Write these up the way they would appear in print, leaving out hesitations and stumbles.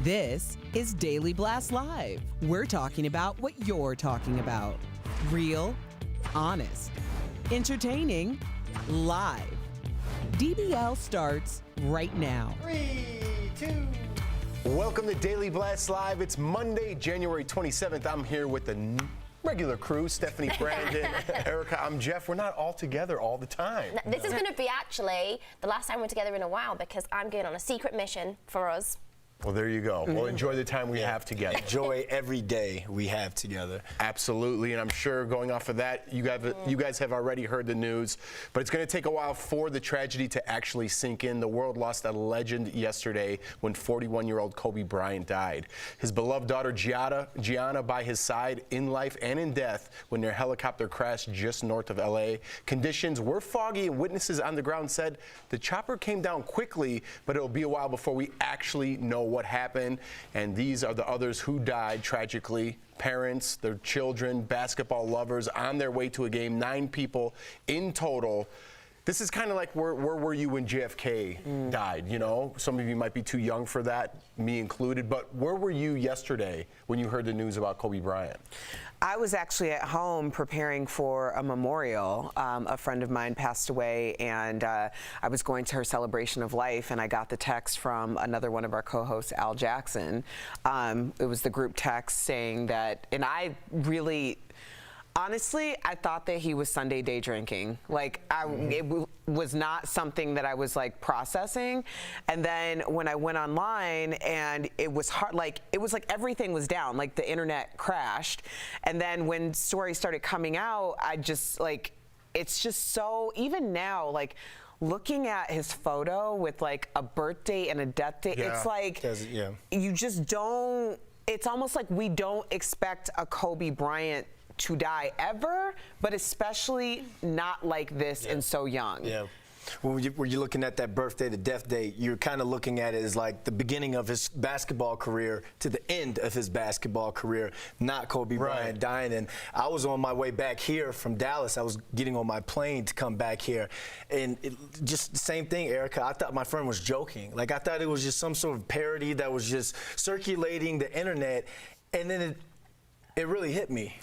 This is Daily Blast Live. We're talking about what you're talking about. Real, honest, entertaining, live. DBL starts right now. 3, 2. Welcome to Daily Blast Live. It's Monday, January 27th. I'm here with the regular crew, Stephanie, Brandon, Erica. I'm Jeff. We're not all together all the time. This is going to be actually the last time we're together in a while because I'm going on a secret mission for us. Well, there you go. We'll enjoy the time we have together. Enjoy every day we have together. Absolutely, and I'm sure going off of that, you guys have already heard the news, but it's going to take a while for the tragedy to actually sink in. The world lost a legend yesterday when 41-year-old Kobe Bryant died. His beloved daughter Gianna by his side in life and in death when their helicopter crashed just north of LA. Conditions were foggy and witnesses on the ground said the chopper came down quickly, but it'll be a while before we actually know what happened. And these are the others who died tragically. Parents, their children, basketball lovers on their way to a game. 9 people in total. This is kind of like where were you when JFK died, you know? Some of you might be too young for that, me included, but where were you yesterday when you heard the news about Kobe Bryant? I was actually at home preparing for a memorial. A friend of mine passed away, and I was going to her celebration of life, and I got the text from another one of our co-hosts, Al Jackson. It was the group text saying that, and I really... Honestly, I thought that he was Sunday day drinking. Like, it was not something that I was like processing. And then when I went online and it was hard, like, it was like everything was down, like the internet crashed. And then when stories started coming out, I just like, it's just so, even now, like, looking at his photo with like a birth date and a death date, it's like, you just don't, it's almost like we don't expect a Kobe Bryant to die ever, but especially not like this and so young. Yeah. When you're looking at that birthday to death date, you're kind of looking at it as like the beginning of his basketball career to the end of his basketball career, not Kobe Bryant dying. And I was on my way back here from Dallas. I was getting on my plane to come back here. And just the same thing, Erica, I thought my friend was joking. Like, I thought it was just some sort of parody that was just circulating the internet. And then it really hit me.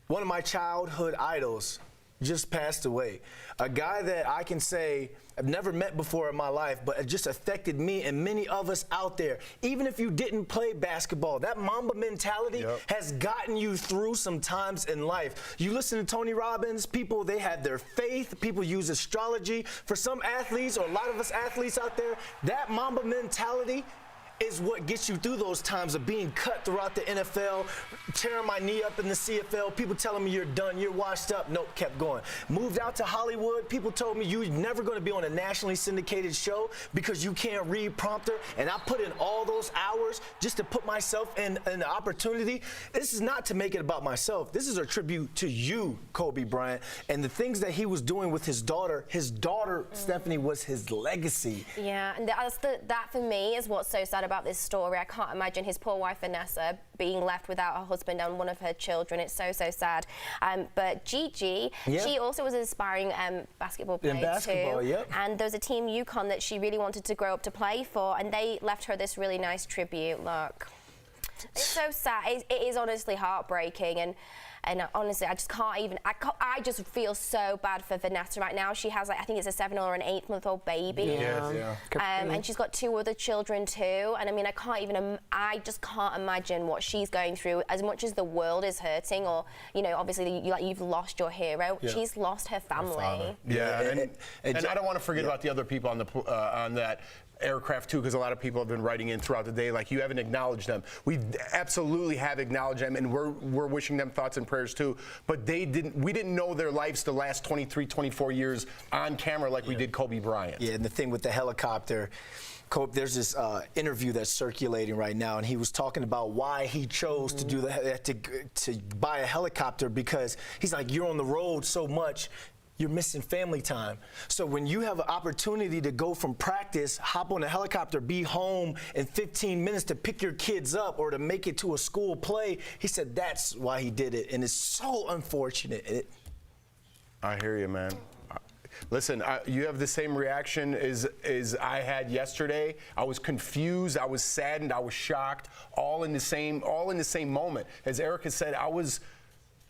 One of my childhood idols just passed away. A guy that I can say I've never met before in my life, but it just affected me and many of us out there. Even if you didn't play basketball, that Mamba mentality has gotten you through some times in life. You listen to Tony Robbins, people, they have their faith. People use astrology. For some athletes, or a lot of us athletes out there, that Mamba mentality is what gets you through those times of being cut throughout the NFL, tearing my knee up in the CFL, people telling me you're done, you're washed up. Nope, kept going. Moved out to Hollywood, people told me you're never going to be on a nationally syndicated show because you can't read prompter, and I put in all those hours just to put myself in the opportunity. This is not to make it about myself. This is a tribute to you, Kobe Bryant, and the things that he was doing with his daughter. His daughter, Stephanie, was his legacy. Yeah, and that for me is what's so sad about this story. I can't imagine his poor wife Vanessa being left without her husband and one of her children. It's so sad. But Gigi, she also was an aspiring basketball player too. And there was a team UConn that she really wanted to grow up to play for, and they left her this really nice tribute. Look, it's so sad. It is honestly heartbreaking, and honestly, I just can't even. I just feel so bad for Vanessa right now. She has, like, I think it's a 7 or an 8-month-old baby. And she's got 2 other children too. And I mean, I just can't imagine what she's going through. As much as the world is hurting, or you know, obviously, you've lost your hero. She's lost her family. And I don't want to forget about the other people on that aircraft too, because a lot of people have been writing in throughout the day like you haven't acknowledged them. We absolutely have acknowledged them, and we're wishing them thoughts and prayers too, but we didn't know their lives the last 23, 24 years on camera like we did Kobe Bryant. Yeah, and the thing with the helicopter, there's this interview that's circulating right now, and he was talking about why he chose to do to buy a helicopter, because he's like, you're on the road so much, you're missing family time. So when you have an opportunity to go from practice, hop on a helicopter, be home in 15 minutes to pick your kids up or to make it to a school play, he said that's why he did it. And it's so unfortunate. I hear you, man. Listen, you have the same reaction as I had yesterday. I was confused, I was saddened, I was shocked, all in the same moment. As Erica said,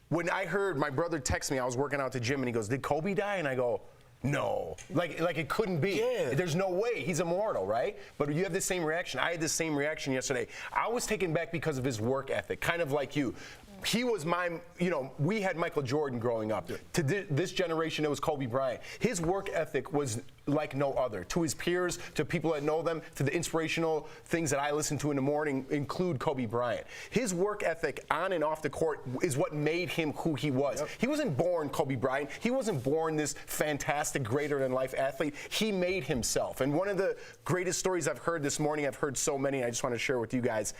when I heard my brother text me, I was working out at the gym, and he goes, "Did Kobe die?" And I go, "No, like it couldn't be. Yeah. There's no way. He's immortal, right?" But you have the same reaction. I had the same reaction yesterday. I was taken back because of his work ethic, kind of like you. He was we had Michael Jordan growing up. To this generation, it was Kobe Bryant. His work ethic was like no other. To his peers, to people that know them, to the inspirational things that I listen to in the morning include Kobe Bryant. His work ethic on and off the court is what made him who he was. Yep. He wasn't born Kobe Bryant. He wasn't born this fantastic, greater-than-life athlete. He made himself. And one of the greatest stories I've heard this morning, I've heard so many, I just want to share with you guys,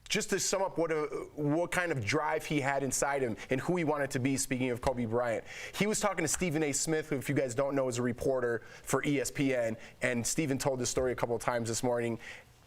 just to sum up what kind of drive he had inside him and who he wanted to be, speaking of Kobe Bryant. He was talking to Stephen A. Smith, who, if you guys don't know, is a reporter for ESPN, and Stephen told this story a couple of times this morning,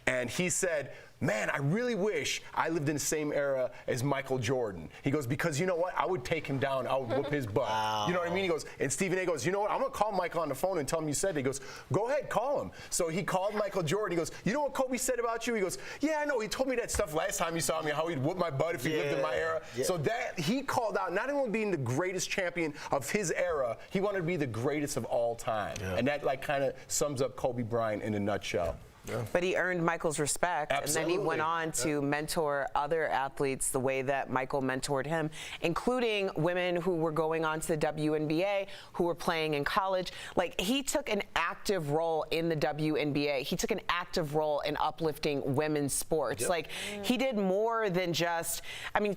and he said, "Man, I really wish I lived in the same era as Michael Jordan." He goes, "Because you know what? I would take him down. I would whoop his butt." Wow. You know what I mean? He goes, and Stephen A. goes, "You know what? I'm going to call Michael on the phone and tell him you said it." He goes, "Go ahead, call him." So he called Michael Jordan. He goes, "You know what Kobe said about you?" He goes, "Yeah, I know. He told me that stuff last time he saw me, how he'd whoop my butt if he lived in my era." Yeah. So that he called out not only being the greatest champion of his era, he wanted to be the greatest of all time. Yeah. And that kind of sums up Kobe Bryant in a nutshell. Yeah. But he earned Michael's respect. Absolutely. And then he went on to mentor other athletes the way that Michael mentored him, including women who were going on to the WNBA, who were playing in college. Like, he took an active role in the WNBA. He took an active role in uplifting women's sports. Yep. Like, he did more than just,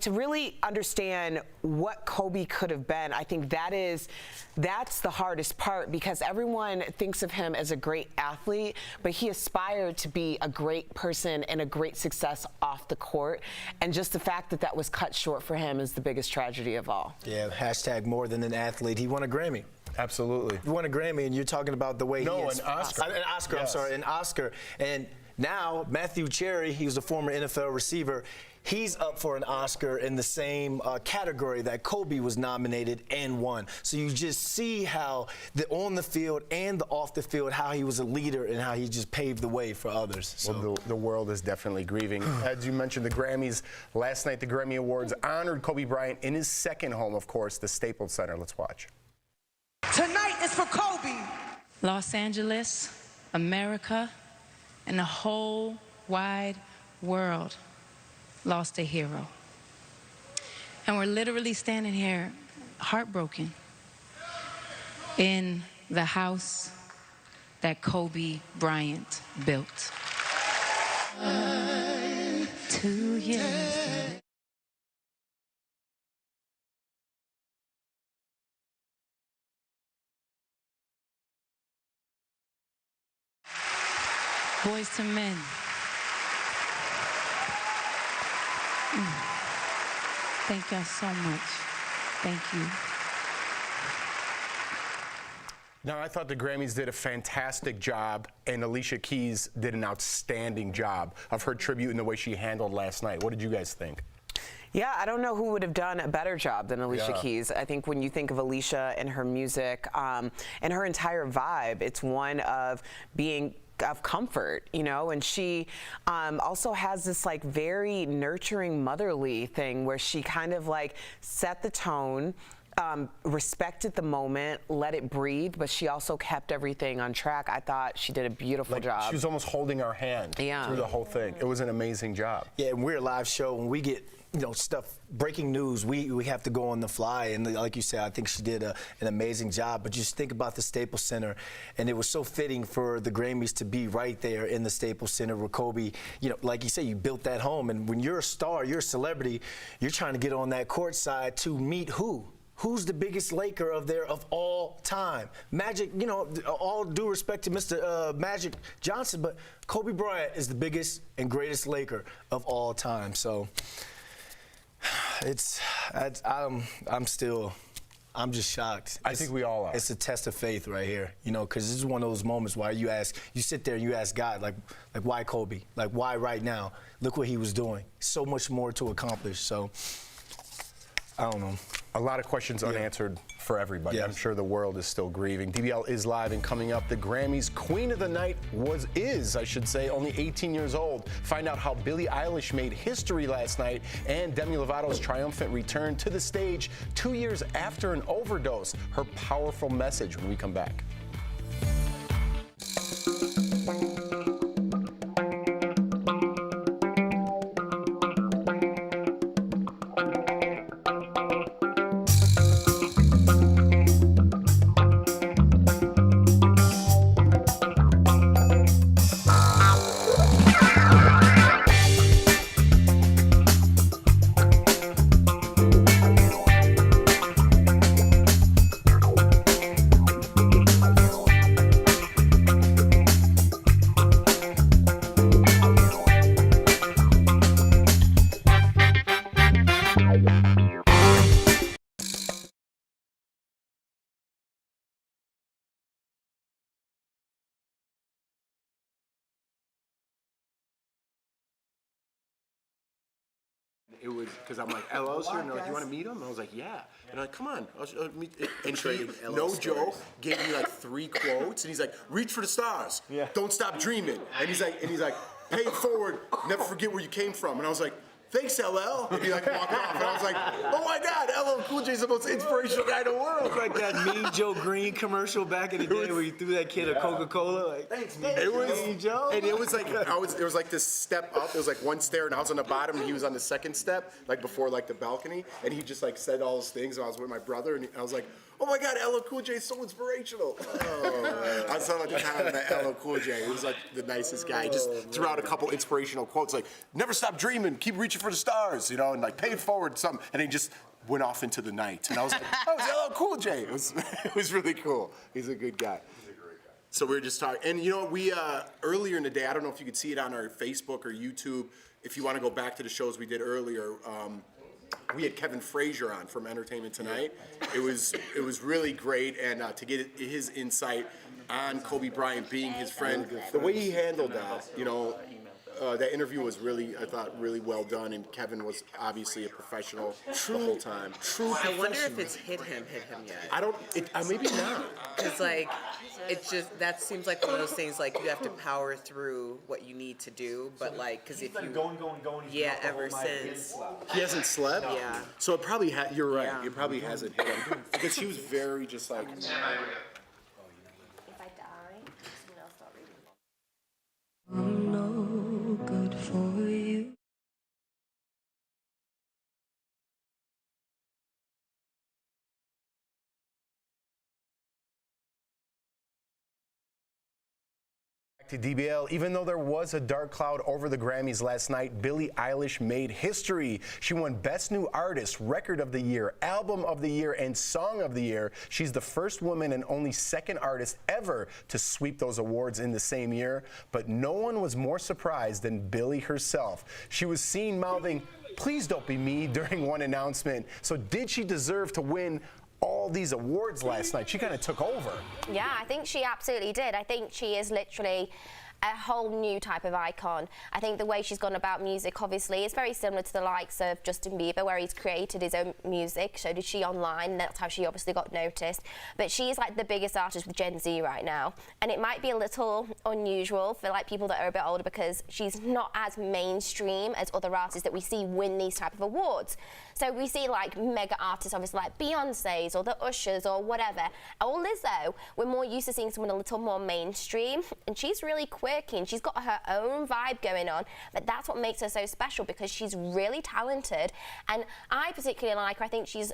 to really understand what Kobe could have been, I think that's the hardest part, because everyone thinks of him as a great athlete, but he aspired to be a great person and a great success off the court. And just the fact that that was cut short for him is the biggest tragedy of all. Yeah, hashtag more than an athlete. He won a Grammy. Absolutely. He won a Grammy, and you're talking about the way he is. An Oscar. An Oscar, yes. I'm sorry, an Oscar. And now, Matthew Cherry, he was a former NFL receiver. He's up for an Oscar in the same category that Kobe was nominated and won. So you just see how on the field and off the field, how he was a leader and how he just paved the way for others. So. Well, the world is definitely grieving. As you mentioned, the Grammys, last night the Grammy Awards honored Kobe Bryant in his second home, of course, the Staples Center. Let's watch. Tonight is for Kobe. Los Angeles, America, and the whole wide world lost a hero. And we're literally standing here heartbroken in the house that Kobe Bryant built. 2 years. Boys to Men. Thank y'all so much. Thank you. Now, I thought the Grammys did a fantastic job, and Alicia Keys did an outstanding job of her tribute and the way she handled last night. What did you guys think? Yeah, I don't know who would have done a better job than Alicia Keys. I think when you think of Alicia and her music and her entire vibe, it's one of being of comfort, and she also has this very nurturing motherly thing where she kind of set the tone, respected the moment, let it breathe, but she also kept everything on track. I thought she did a beautiful job. She was almost holding our hand through the whole thing. It was an amazing job. Yeah, and we're a live show, and we get stuff, breaking news, we have to go on the fly, and like you said, I think she did an amazing job. But just think about the Staples Center, and it was so fitting for the Grammys to be right there in the Staples Center where Kobe, like you say, you built that home, and when you're a star, you're a celebrity, you're trying to get on that court side to meet who? Who's the biggest Laker of all time? Magic, all due respect to Mr. Magic Johnson, but Kobe Bryant is the biggest and greatest Laker of all time. So I'm just shocked. I think we all are. It's a test of faith right here, because this is one of those moments where you sit there and you ask God, like why Kobe? Like, why right now? Look what he was doing. So much more to accomplish. So I don't know. A lot of questions unanswered for everybody. I'm sure the world is still grieving. DBL is live, and coming up, the Grammys Queen of the Night is only 18 years old. Find out how Billie Eilish made history last night, and Demi Lovato's triumphant return to the stage 2 years after an overdose. Her powerful message when we come back. It was because I'm like, LL's here, and they're like, you want to meet him? And I was like, yeah. And I'm like, come on, I'll meet. And he, no joke, gave me like 3 quotes, and he's like, reach for the stars, don't stop dreaming. And he's like, pay it forward, never forget where you came from. And I was like, thanks, LL. And he like walked off, and I was like, oh my God, LL Cool J's the most inspirational guy in the world. Like that Mean Joe Green commercial back in the day where you threw that kid a Coca-Cola. Like, thanks, Mean Joe. And it was like it was like this step up. It was like one stair, and I was on the bottom, and he was on the second step, like before like the balcony. And he just like said all those things. And I was with my brother, and I was like, oh my God, LL Cool J is so inspirational. I was talking about the time that LL Cool J. He was like the nicest guy. He just threw out a couple inspirational quotes like, never stop dreaming, keep reaching for the stars, you know, and like pay it forward something. And he just went off into the night. And I was like, that was LL Cool J. It was really cool. He's a good guy. He's a great guy. So we were just talking. And you know what, we, earlier in the day, I don't know if you could see it on our Facebook or YouTube, if you want to go back to the shows we did earlier, we had Kevin Frazier on from Entertainment Tonight. It was really great, and to get his insight on Kobe Bryant being his friend, the way he handled that, you know, that interview was really, I thought, really well done, and Kevin was obviously a professional the whole time. I wonder if it's hit him yet. I don't, maybe not. Because, like, it's just, that seems like one of those things, like, you have to power through what you need to do, but, like, because if you... going. Yeah, ever since. He hasn't slept? Yeah. So it probably, you're right, Yeah. it probably hasn't hit him. Because he was very just like... If I die, someone else start reading. I'm no good for you. To DBL, even though there was a dark cloud over the Grammys last night, Billie Eilish made history. She won Best New Artist, Record of the Year, Album of the Year, and Song of the Year. She's the first woman and only second artist ever to sweep those awards in the same year. But no one was more surprised than Billie herself. She was seen mouthing, "Please don't be me," during one announcement. So did she deserve to win all these awards last night? She kind of took over. Yeah, I think she absolutely did. I think she is literally a whole new type of icon. I think the way she's gone about music, obviously, is very similar to the likes of Justin Bieber, where he's created his own music. So did she online. That's how she obviously got noticed. But she's like the biggest artist with Gen Z right now. And it might be a little unusual for like people that are a bit older because she's not as mainstream as other artists that we see win these type of awards. So we see like mega artists, obviously like Beyonce's or the Ushers or whatever. Or Lizzo, we're more used to seeing someone a little more mainstream. And she's really quirky and she's got her own vibe going on. But that's what makes her so special because she's really talented. And I particularly like her. I think she's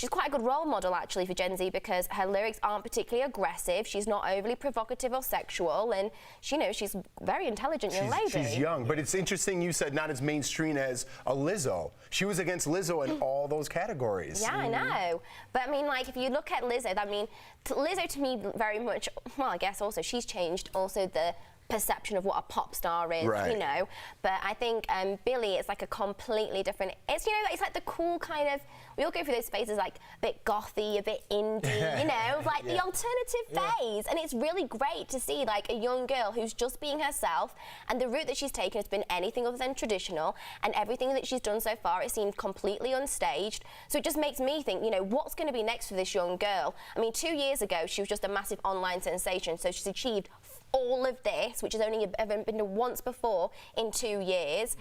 quite a good role model actually for Gen Z because her lyrics aren't particularly aggressive. She's not overly provocative or sexual, and she's a very intelligent young lady. She's young, but it's interesting you said not as mainstream as a Lizzo. She was against Lizzo in all those categories. Yeah, I know. But I mean, like, if you look at Lizzo, I mean, Lizzo to me very much, well, I guess also she's changed also the perception of what a pop star is, Right. you know. But I think Billie is like a completely different. It's, you know, it's like the cool kind of. We all go through those phases, like a bit gothy, a bit indie, you know, like the alternative phase. And it's really great to see like a young girl who's just being herself, and the route that she's taken has been anything other than traditional, and everything that she's done so far, it seemed completely unstaged. So it just makes me think, you know, what's going to be next for this young girl? I mean, 2 years ago, she was just a massive online sensation, so she's achieved all of this, which has only ever been done once before in 2 years.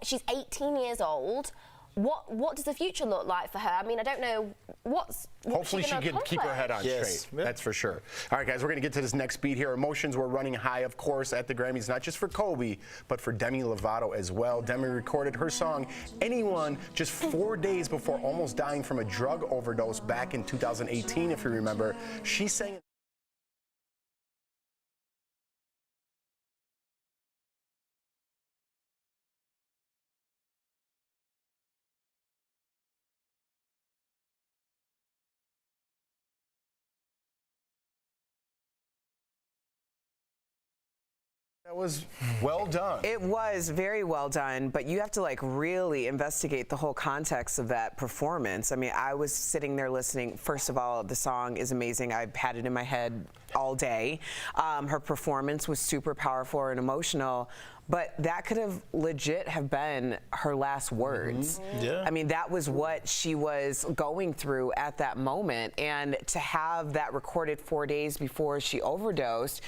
She's 18 years old. What does the future look like for her? I mean, I don't know Hopefully she can keep her head on straight. That's for sure. All right, guys, we're going to get to this next beat here. Emotions were running high, of course, at the Grammys, not just for Kobe, but for Demi Lovato as well. Demi recorded her song, Anyone, just 4 days before almost dying from a drug overdose back in 2018, if you remember. She sang... That was well done. It was very well done, but you have to like really investigate the whole context of that performance. I mean, I was sitting there listening. First of all, the song is amazing. I've had it in my head all day. Her performance was super powerful and emotional, but that could have legit have been her last words. Yeah. I mean, that was what she was going through at that moment, and to have that recorded 4 days before she overdosed,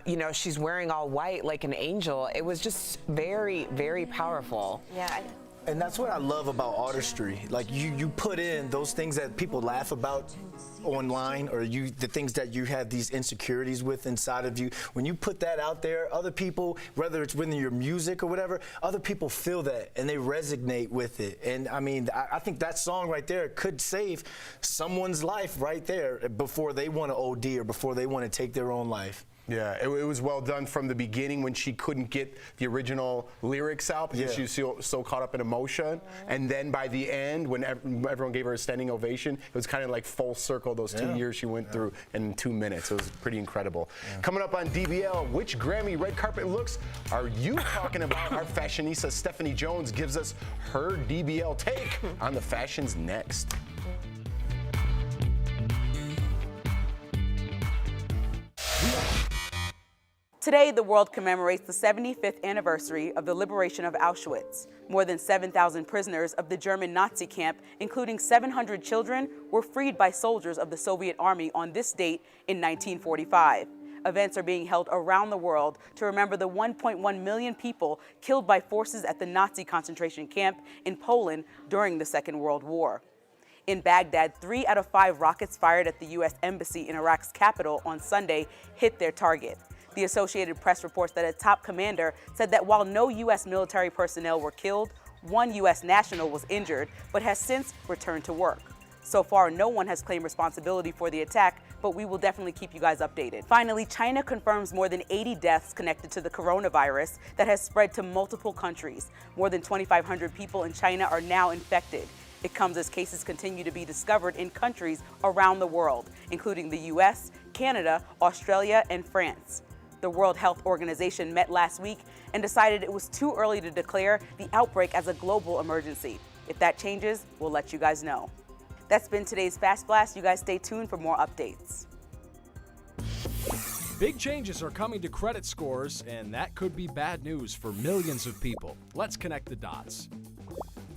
you know, she's wearing all white like an angel. It was just very, very powerful. Yeah. And that's what I love about artistry. Like you put in those things that people laugh about online, or the things that you have these insecurities with inside of you. When you put that out there, other people, whether it's within your music or whatever, other people feel that and they resonate with it. And I mean, I think that song right there could save someone's life right there before they want to OD or before they want to take their own life. Yeah, it was well done from the beginning when she couldn't get the original lyrics out because she was so caught up in emotion. And then by the end, when everyone gave her a standing ovation, it was kind of like full circle those 2 years she went through in 2 minutes. It was pretty incredible. Coming up on DBL, which Grammy red carpet looks are you talking about? Our fashionista Stephanie Jones gives us her DBL take on the fashions next. Today, the world commemorates the 75th anniversary of the liberation of Auschwitz. More than 7,000 prisoners of the German Nazi camp, including 700 children, were freed by soldiers of the Soviet Army on this date in 1945. Events are being held around the world to remember the 1.1 million people killed by forces at the Nazi concentration camp in Poland during the Second World War. In Baghdad, 3 out of 5 rockets fired at the U.S. Embassy in Iraq's capital on Sunday hit their target. The Associated Press reports that a top commander said that while no U.S. military personnel were killed, 1 U.S. national was injured, but has since returned to work. So far, no one has claimed responsibility for the attack, but we will definitely keep you guys updated. Finally, China confirms more than 80 deaths connected to the coronavirus that has spread to multiple countries. More than 2,500 people in China are now infected. It comes as cases continue to be discovered in countries around the world, including the U.S., Canada, Australia, and France. The World Health Organization met last week and decided it was too early to declare the outbreak as a global emergency. If that changes, we'll let you guys know. That's been today's Fast Blast. You guys stay tuned for more updates. Big changes are coming to credit scores, and that could be bad news for millions of people. Let's connect the dots.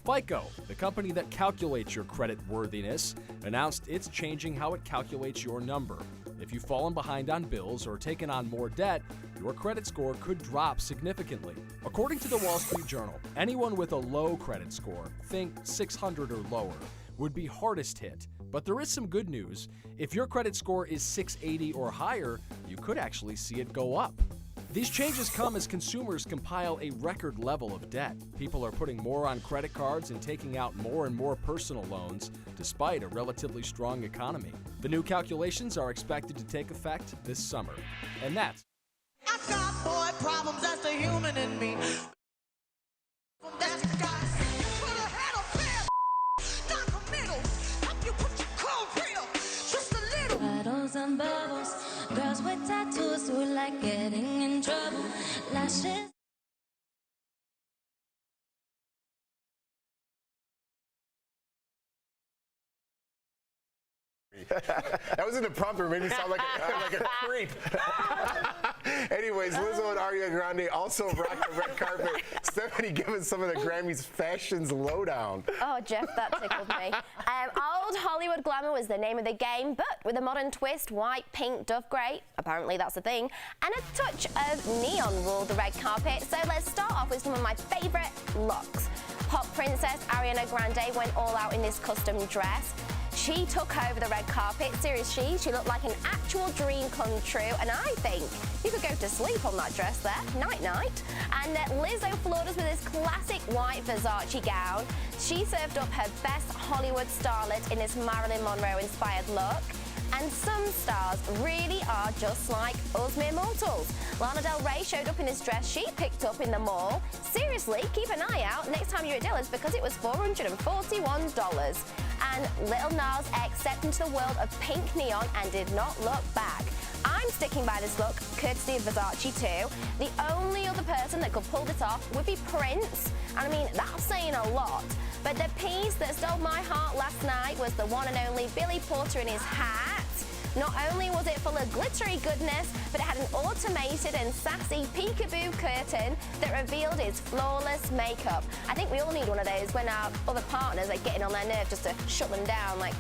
FICO, the company that calculates your credit worthiness, announced it's changing how it calculates your number. If you've fallen behind on bills or taken on more debt, your credit score could drop significantly. According to the Wall Street Journal, anyone with a low credit score, think 600 or lower, would be hardest hit. But there is some good news. If your credit score is 680 or higher, you could actually see it go up. These changes come as consumers compile a record level of debt. People are putting more on credit cards and taking out more and more personal loans, despite a relatively strong economy. The new calculations are expected to take effect this summer. And that's... I got boy problems, that's the human in me. That's the guy. Put a head of fair, down the middle. Help you put your cold real, just a little. Bottles and bubbles, girls with tattoos who like getting in trouble. chances. That was in the prompter. Made me sound like a creep. Anyways, Lizzo and Ariana Grande also rocked the red carpet. Stephanie giving some of the Grammys fashions lowdown. Oh, Jeff, that tickled me. Old Hollywood glamour was the name of the game, but with a modern twist, white, pink, dove grey, apparently that's a thing, and a touch of neon ruled the red carpet. So let's start off with some of my favourite looks. Pop princess Ariana Grande went all out in this custom dress. She took over the red carpet. Seriously, she looked like an actual dream come true, and I think you could go to sleep on that dress there, night-night. And Lizzo floored us with this classic white Versace gown. She served up her best Hollywood starlet in this Marilyn Monroe-inspired look. And some stars really are just like us mere mortals. Lana Del Rey showed up in this dress she picked up in the mall. Seriously, keep an eye out next time you're at Dillard's because it was $441. And Lil Nas X stepped into the world of pink neon and did not look back. I'm sticking by this look, courtesy of Versace too. The only other person that could pull this off would be Prince. And I mean, that's saying a lot. But the piece that stole my heart last night was the one and only Billy Porter in his hat. Not only was it full of glittery goodness, but it had an automated and sassy peekaboo curtain that revealed his flawless makeup. I think we all need one of those when our other partners are getting on their nerves just to shut them down, like,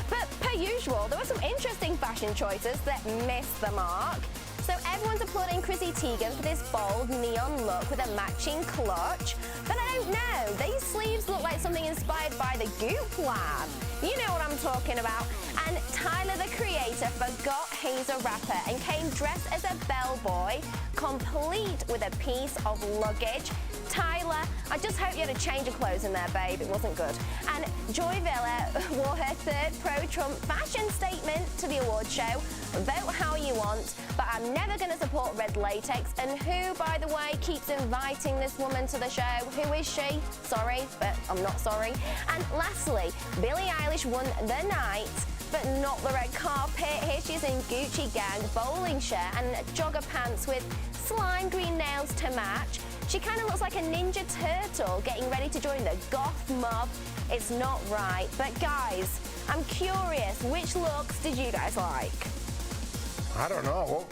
but per usual, there were some interesting fashion choices that missed the mark. So everyone's applauding Chrissy Teigen for this bold neon look with a matching clutch. But I don't know, these sleeves look like something inspired by the Goop Lab. You know what I'm talking about. And Tyler, the creator, forgot he's a rapper and came dressed as a bellboy, complete with a piece of luggage. Tyler, I just hope you had a change of clothes in there, babe. It wasn't good. And Joy Villa wore her third pro-Trump fashion statement to the award show. Vote how you want, but I'm never going to support red latex. And who, by the way, keeps inviting this woman to the show? Who is she? Sorry, but I'm not sorry. And lastly, Billie Eilish won the night, but not the red carpet. Here she is in Gucci Gang, bowling shirt and jogger pants with slime green nails to match. She kind of looks like a ninja turtle getting ready to join the goth mob. It's not right. But guys, I'm curious, which looks did you guys like? I don't know.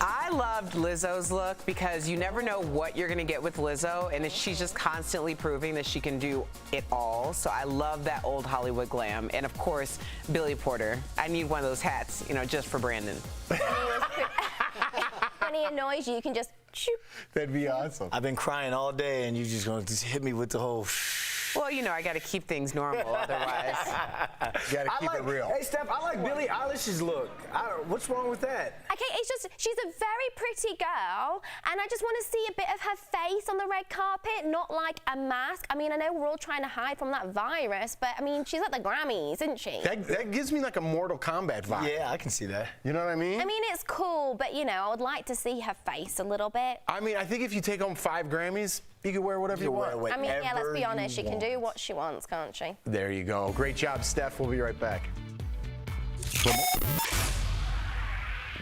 I loved Lizzo's look because you never know what you're going to get with Lizzo, and she's just constantly proving that she can do it all. So I love that old Hollywood glam. And of course, Billy Porter. I need one of those hats, you know, just for Brandon. When he annoys you, you can just shoot. That'd be awesome. I've been crying all day, and you're just going to hit me with the whole. Well, you know, I got to keep things normal, otherwise. You gotta keep it real. Hey, Steph, I like Billie Eilish's look. What's wrong with that? Okay, it's just, she's a very pretty girl, and I just want to see a bit of her face on the red carpet, not like a mask. I mean, I know we're all trying to hide from that virus, but I mean, she's at the Grammys, isn't she? That gives me like a Mortal Kombat vibe. Yeah, I can see that. You know what I mean? I mean, it's cool, but you know, I would like to see her face a little bit. I mean, I think if you take home 5 Grammys, you can wear whatever you want. I mean, yeah, let's be honest, she can do what she wants, can't she? There you go. Great job, Steph. We'll be right back.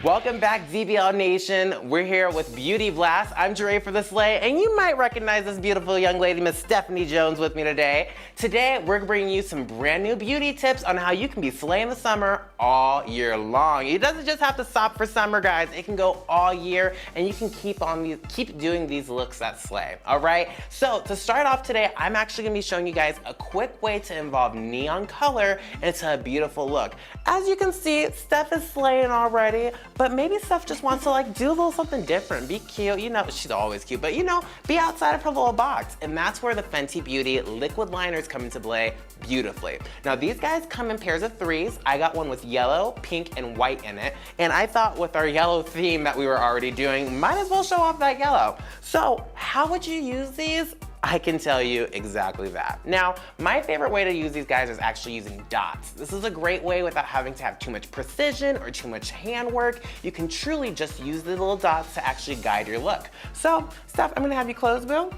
Welcome back, DBL Nation. We're here with Beauty Blast. I'm Jeray for the Slay, and you might recognize this beautiful young lady, Miss Stephanie Jones, with me today. Today, we're bringing you some brand new beauty tips on how you can be slaying the summer all year long. It doesn't just have to stop for summer, guys. It can go all year, and you can keep doing these looks that slay. All right. So to start off today, I'm actually gonna be showing you guys a quick way to involve neon color into a beautiful look. As you can see, Steph is slaying already. But maybe Steph just wants to like do a little something different, be cute, you know, she's always cute, but you know, be outside of her little box. And that's where the Fenty Beauty liquid liners come into play beautifully. Now these guys come in pairs of 3s. I got one with yellow, pink, and white in it. And I thought with our yellow theme that we were already doing, might as well show off that yellow. So how would you use these? I can tell you exactly that. Now, my favorite way to use these guys is actually using dots. This is a great way without having to have too much precision or too much handwork. You can truly just use the little dots to actually guide your look. So, Steph, I'm gonna have you close, Bill.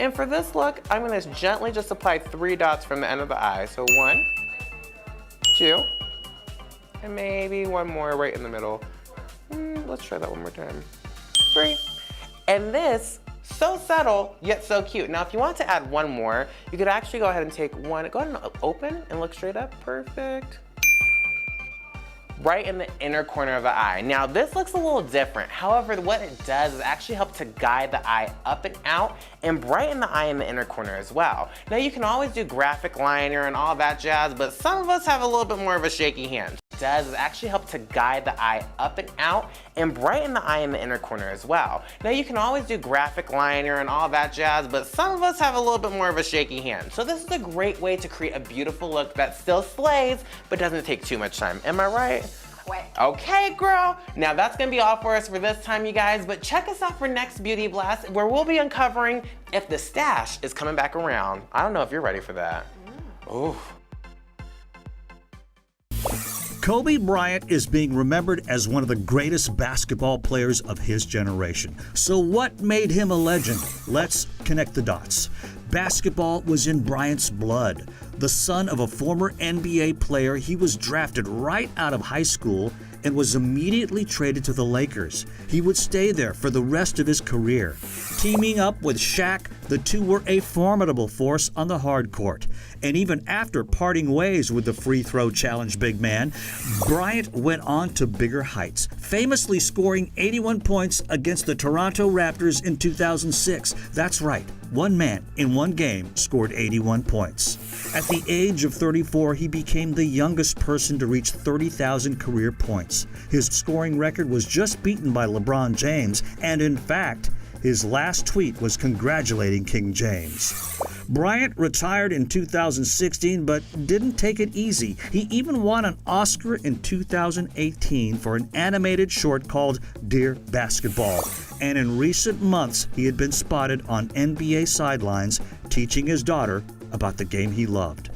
And for this look, I'm gonna gently just apply 3 dots from the end of the eye. So 1, 2, and maybe one more right in the middle. Let's try that one more time. 3. And this, so subtle, yet so cute. Now, if you want to add one more, you could actually go ahead and take one, go ahead and open and look straight up, perfect. Right in the inner corner of the eye. Now, this looks a little different. However, what it does is actually help to guide the eye up and out and brighten the eye in the inner corner as well. Now, you can always do graphic liner and all that jazz, but some of us have a little bit more of a shaky hand. What it does is actually help to guide the eye up and out and brighten the eye in the inner corner as well. Now, you can always do graphic liner and all that jazz, but some of us have a little bit more of a shaky hand. So this is a great way to create a beautiful look that still slays, but doesn't take too much time. Am I right? Okay, girl. Now that's gonna be all for us for this time, you guys, but check us out for next Beauty Blast, where we'll be uncovering if the stash is coming back around. I don't know if you're ready for that. Ooh. Kobe Bryant is being remembered as one of the greatest basketball players of his generation. So what made him a legend? Let's connect the dots. Basketball was in Bryant's blood. The son of a former NBA player, he was drafted right out of high school and was immediately traded to the Lakers. He would stay there for the rest of his career. Teaming up with Shaq, the two were a formidable force on the hard court. And even after parting ways with the free throw challenge big man, Bryant went on to bigger heights, famously scoring 81 points against the Toronto Raptors in 2006. That's right, one man in one game scored 81 points. At the age of 34, he became the youngest person to reach 30,000 career points. His scoring record was just beaten by LeBron James, and in fact, his last tweet was congratulating King James. Bryant retired in 2016, but didn't take it easy. He even won an Oscar in 2018 for an animated short called Dear Basketball. And in recent months, he had been spotted on NBA sidelines teaching his daughter about the game he loved.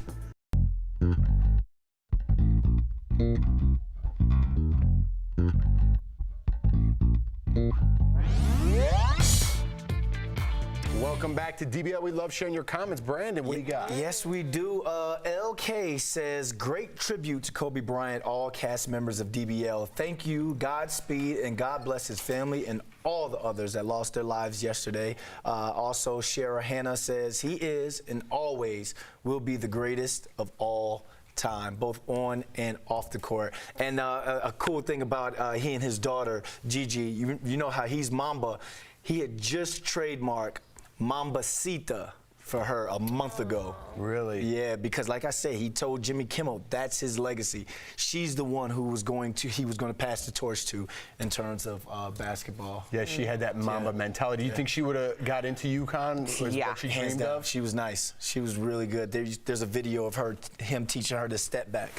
Welcome back to DBL. We love sharing your comments. Brandon, what do you got? Yes, we do. LK says, great tribute to Kobe Bryant, all cast members of DBL. Thank you, Godspeed, and God bless his family and all the others that lost their lives yesterday. Also, Shara Hannah says, he is and always will be the greatest of all time, both on and off the court. And a cool thing about he and his daughter, Gigi, you know how he's Mamba. He had just trademarked Mambacita for her a month ago. Really? Yeah, because like I said, he told Jimmy Kimmel that's his legacy. She's the one who he was going to pass the torch to in terms of basketball. Yeah, she had that Mamba mentality. You think she would have got into UConn? Yeah, what she hands dreamed down. of? She was nice. She was really good. There's a video of him teaching her to step back.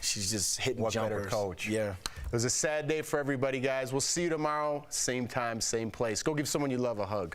She's just hitting jumpers. What better coach? Yeah. It was a sad day for everybody, guys. We'll see you tomorrow, same time, same place. Go give someone you love a hug.